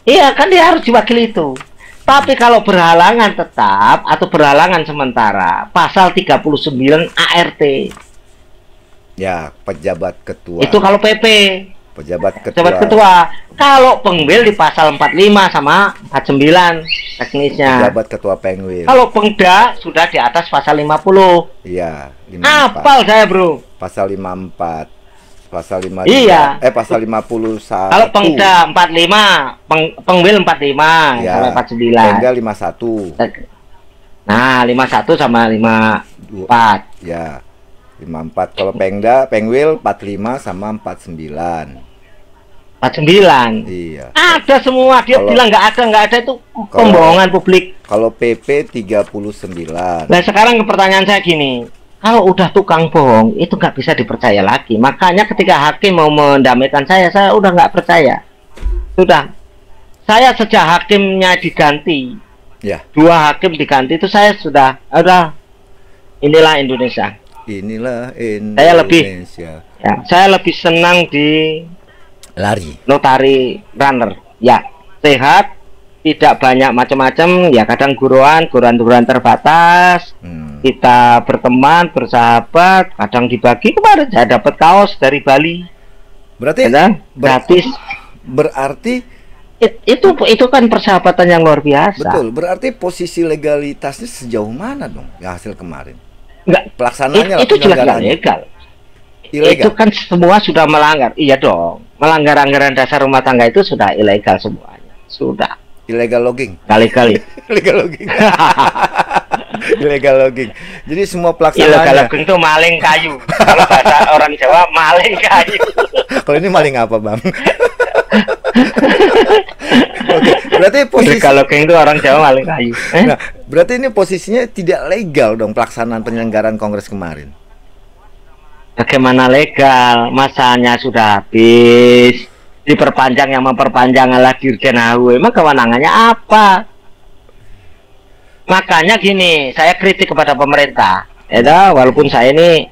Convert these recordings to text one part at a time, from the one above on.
Iya kan dia harus diwakili itu. Tapi kalau berhalangan tetap atau berhalangan sementara, pasal 39 ART. Ya, pejabat ketua. Itu kalau PP. Pejabat ketua. Pejabat ketua. Kalau pengwil di pasal 45 sama 49 teknisnya. Pejabat ketua pengwil. Kalau pengda sudah di atas pasal 50. Iya, 54. Apal saya, Bro. Pasal 54. Pasal 53. Iya. Pasal 51. Kalau pengda 45, pengwil 45 ya, sampai 49. Pengda 51. Nah, 51 sama 54. Ya. 54. Kalau pengda, pengwil 45 sama 49. 49. Iya. Ada semua. Dia bilang nggak ada itu pembohongan publik. Kalau PP 39. Nah, sekarang pertanyaan saya gini. Kalau udah tukang bohong, itu nggak bisa dipercaya lagi. Makanya ketika hakim mau mendamaikan saya udah nggak percaya. Sudah. Saya sejak hakimnya diganti, Ya. 2 hakim diganti itu saya sudah, inilah Indonesia. Inilah Indonesia. Saya lebih senang di lari notari runner. Ya, sehat, tidak banyak macam-macam. Ya, kadang guruan terbatas. Kita berteman, bersahabat, kadang dibagi. Kemarin saya dapat kaos dari Bali. Berarti gratis. Berarti itu kan persahabatan yang luar biasa. Betul. Berarti posisi legalitasnya sejauh mana dong yang hasil kemarin? Enggak, pelaksanaannya itu jelas ilegal. Itu kan semua sudah melanggar. Iya dong. Melanggar anggaran dasar rumah tangga itu sudah ilegal semuanya. Sudah. Illegal logging. Kali-kali. Illegal logging. Illegal logging. Jadi semua pelaksanaannya. Illegal logging itu maling kayu. Kalau bahasa orang Jawa maling kayu. Kalau ini maling apa, Bang? Oke, berarti posisi illegal logging itu orang Jawa maling kayu. Nah, berarti ini posisinya tidak legal dong pelaksanaan penyelenggaraan Kongres kemarin. Bagaimana legal? Masanya sudah habis. Diperpanjang, yang memperpanjang adalah Dirjen AHU. Emang kewenangannya apa? Makanya gini, saya kritik kepada pemerintah. Ya, walaupun saya ini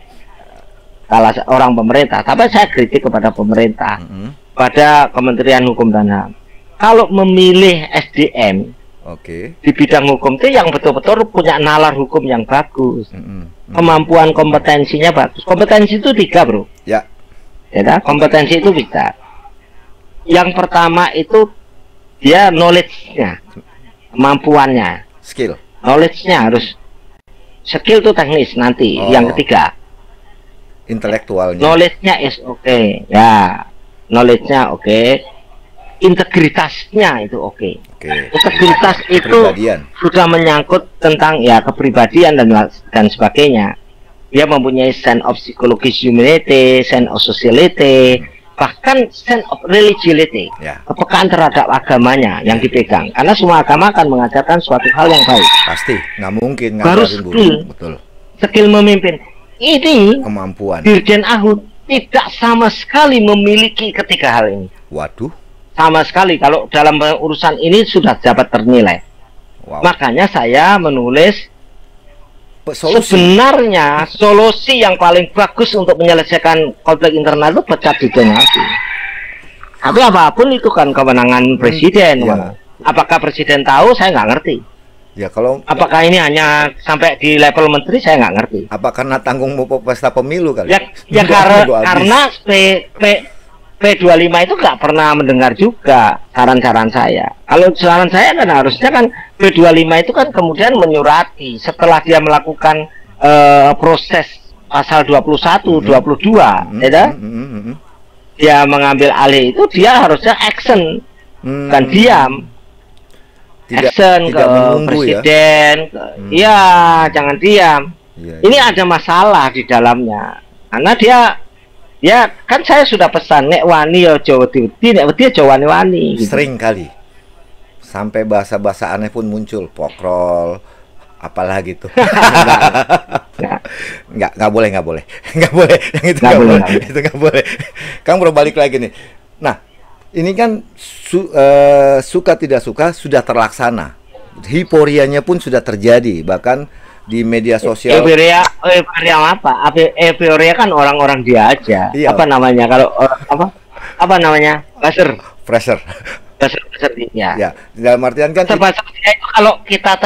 salah orang pemerintah, tapi saya kritik kepada pemerintah, pada Kementerian Hukum dan HAM. Kalau memilih SDM di bidang hukum itu yang betul-betul punya nalar hukum yang bagus, kemampuan kompetensinya bagus. Kompetensi itu 3, Bro. Ya. Ya, kompetensi itu 3. Yang pertama itu dia knowledge-nya, kemampuannya, skill. Knowledge-nya harus, skill itu teknis nanti. Yang ketiga, intelektualnya. Knowledge-nya is okay. Ya, knowledge-nya oke. Integritasnya itu oke. Integritas itu sudah menyangkut tentang ya kepribadian dan sebagainya. Dia mempunyai sense of psychological humanity, sense of sociality, bahkan sense of religiosity, kepekaan terhadap agamanya yang dipegang. Karena semua agama akan mengajarkan suatu hal yang baik. Pasti, nggak mungkin. Baru skill, skill memimpin. Ini kemampuan. Dirjen AHU tidak sama sekali memiliki ketiga hal ini. Waduh. Sama sekali. Kalau dalam urusan ini sudah dapat ternilai. Makanya saya menulis sebenarnya solusi yang paling bagus untuk menyelesaikan konflik internal itu pecat Dirjen AHU. Tapi apapun itu kan kewenangan presiden. Apakah presiden tahu? Saya nggak ngerti. Ya, kalau apakah ini hanya sampai di level menteri, saya nggak ngerti. Apa karena tanggung pesta pemilu kali? Ya karena P25 itu nggak pernah mendengar juga saran-saran saya. Kalau saran saya kan harusnya kan P25 itu kan kemudian menyurati setelah dia melakukan proses pasal 21, 22, ya, dia mengambil alih itu, dia harusnya action, bukan diam. Action ke presiden, ya jangan diam. Ini ada masalah di dalamnya, karena dia kan saya sudah pesan nek wani yo Jawa Diuti, nek wedi aja wani-wani. Sering kali sampai bahasa-bahasa aneh pun muncul, pokrol, apalah gitu. nggak boleh yang itu nggak boleh. Kang Bro, balik lagi nih. Nah, ini kan suka tidak suka sudah terlaksana, hiporianya pun sudah terjadi, bahkan di media sosial. Euforia apa? Euforia kan orang-orang dia aja. Iya. Apa namanya? Kalau apa namanya? Pressure. buzzer ya. Ya, dalam artian kan Buzzer itu kalau kita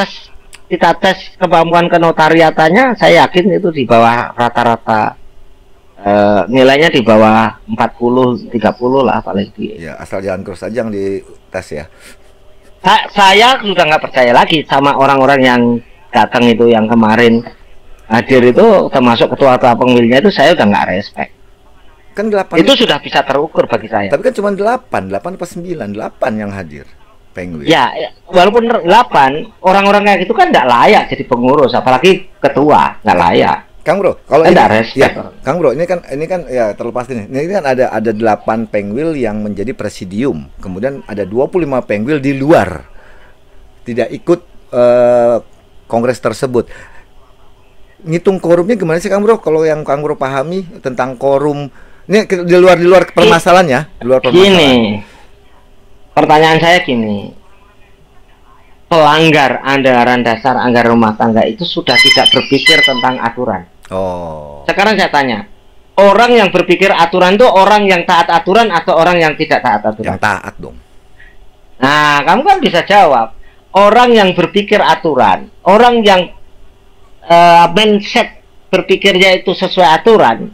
tes kemampuan kenotariatannya, saya yakin itu di bawah rata-rata, nilainya di bawah 40-30 lah paling di. Ya, asal jangan cross aja yang di tes ya. Saya sudah nggak percaya lagi sama orang-orang yang datang itu, yang kemarin hadir itu, termasuk ketua-ketua pemilihnya itu, saya udah nggak respect. Kan 8 itu sudah bisa terukur bagi saya. Tapi kan cuma 8 apa 9, 8 yang hadir. Penguin. Ya, walaupun 8, orang-orang kayak gitu kan nggak layak jadi pengurus, apalagi ketua, nggak layak. Kang Bro, kalau ini, ya, Kang Bro, ini kan ya terlepas ini kan ada 8 penguil yang menjadi presidium, kemudian ada 25 penguil di luar tidak ikut kongres tersebut. Ngitung korumnya gimana sih Kang Bro? Kalau yang Kang Bro pahami tentang korum, ini di luar permasalahannya, di luar permasalahan. Gini, pertanyaan saya gini. Pelanggar anggaran dasar, anggaran rumah tangga itu sudah tidak berpikir tentang aturan. Oh. Sekarang saya tanya, orang yang berpikir aturan itu orang yang taat aturan atau orang yang tidak taat aturan? Yang taat dong. Nah, kamu kan bisa jawab. Orang yang berpikir aturan, orang yang mindset berpikirnya itu sesuai aturan,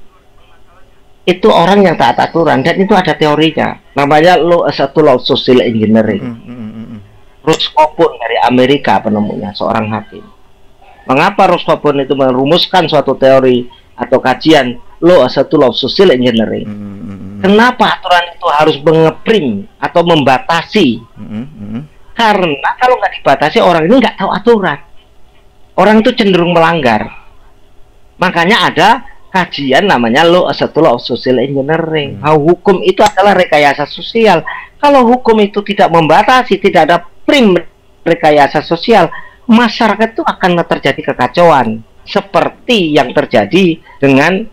itu orang yang taat aturan, dan itu ada teorinya. Namanya law social engineering. Ruth Coburn dari Amerika penemunya, seorang hakim. Mengapa Ruth Coburn itu merumuskan suatu teori atau kajian law social engineering? Kenapa aturan itu harus mengeprim atau membatasi? Karena kalau nggak dibatasi, orang ini nggak tahu aturan. Orang itu cenderung melanggar. Makanya ada kajian namanya law social engineering. Hukum itu adalah rekayasa sosial. Kalau hukum itu tidak membatasi, tidak ada prim rekayasa sosial, masyarakat itu akan terjadi kekacauan seperti yang terjadi dengan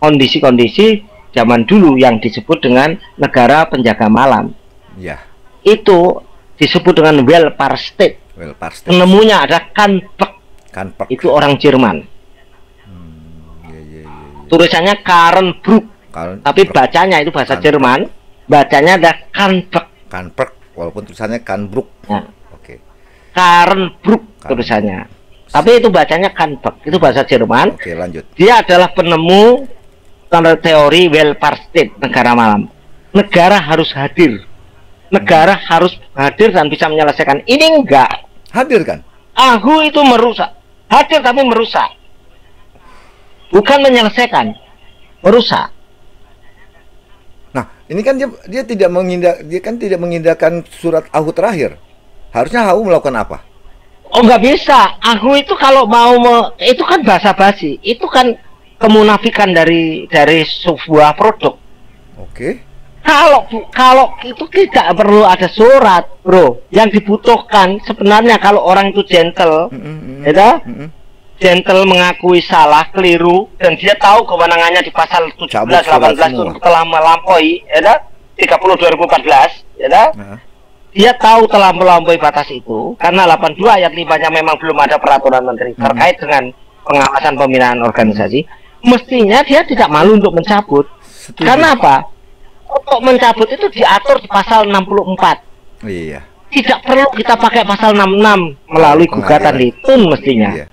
kondisi-kondisi zaman dulu yang disebut dengan negara penjaga malam. Ya. Itu disebut dengan welfare state. Penemunya ada Kanpek. Itu orang Jerman. Tulisannya Karenbruck. Tapi bacanya itu bahasa Jerman. Bacanya ada Kanpek. Walaupun tulisannya Kanbruck. Nah, oke. Karenbruck tulisannya. Tapi itu bacanya Kanpek. Itu bahasa Jerman. Oke, lanjut. Dia adalah penemu teori welfare state, negara malam. Negara harus hadir. Negara harus hadir dan bisa menyelesaikan. Ini enggak. Hadir kan? Itu merusak. Hadir tapi merusak. Bukan menyelesaikan. Merusak. Ini kan dia tidak mengindahkan surat Ahu terakhir. Harusnya Ahu melakukan apa? Oh, nggak bisa. Ahu itu kalau itu kan basa-basi. Itu kan kemunafikan dari sebuah produk. Oke. Kalau itu tidak perlu ada surat, bro. Yang dibutuhkan sebenarnya kalau orang itu gentle, gentle mengakui salah, keliru, dan dia tahu kewenangannya di pasal 17-18 itu telah melampaui, 30/2014, dia tahu telah melampaui batas itu, karena 82 ayat 5-nya memang belum ada peraturan menteri terkait dengan pengawasan pembinaan organisasi, mestinya dia tidak malu untuk mencabut. Karena apa? Untuk mencabut itu diatur di pasal 64. Iya. Tidak perlu kita pakai pasal 66 melalui gugatan itu mestinya. Iya.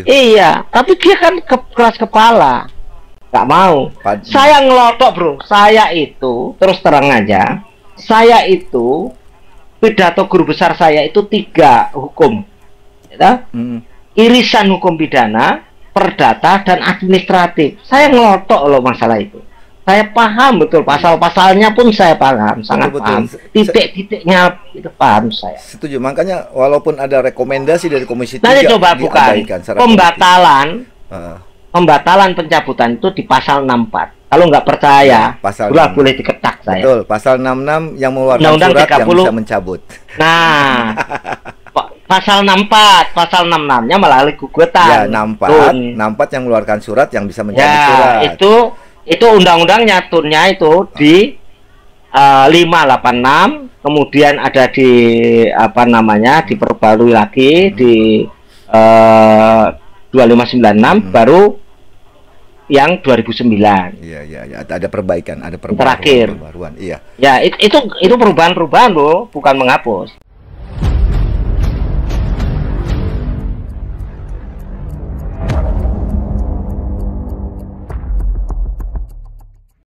Iya, tapi dia kan keras kepala, nggak mau. Saya ngelotok, bro. Saya itu terus terang aja, saya itu pidato guru besar saya itu 3 hukum, irisan hukum pidana, perdata, dan administratif. Saya ngelotok loh masalah itu. Saya paham betul pasal-pasalnya pun saya paham, sangat paham. Titik-titiknya itu paham saya. Setuju, makanya walaupun ada rekomendasi dari Komisi 3 nanti coba bukan pembatalan pencabutan itu di pasal 64. Kalau nggak percaya, pasal boleh diketak saya. Betul, pasal 66 yang mengeluarkan surat 30, yang bisa mencabut. Nah, pasal 64, pasal 66-nya melalui gugatan. Ya, 64 yang mengeluarkan surat yang bisa mencabut surat. Itu undang-undangnya turnya itu di 586, kemudian ada di diperbarui lagi di 2596, baru yang 2009. Iya, iya, ya. Ada perbaikan, ada terakhir pembaruan. Iya. Ya, itu perubahan-perubahan loh, bukan menghapus.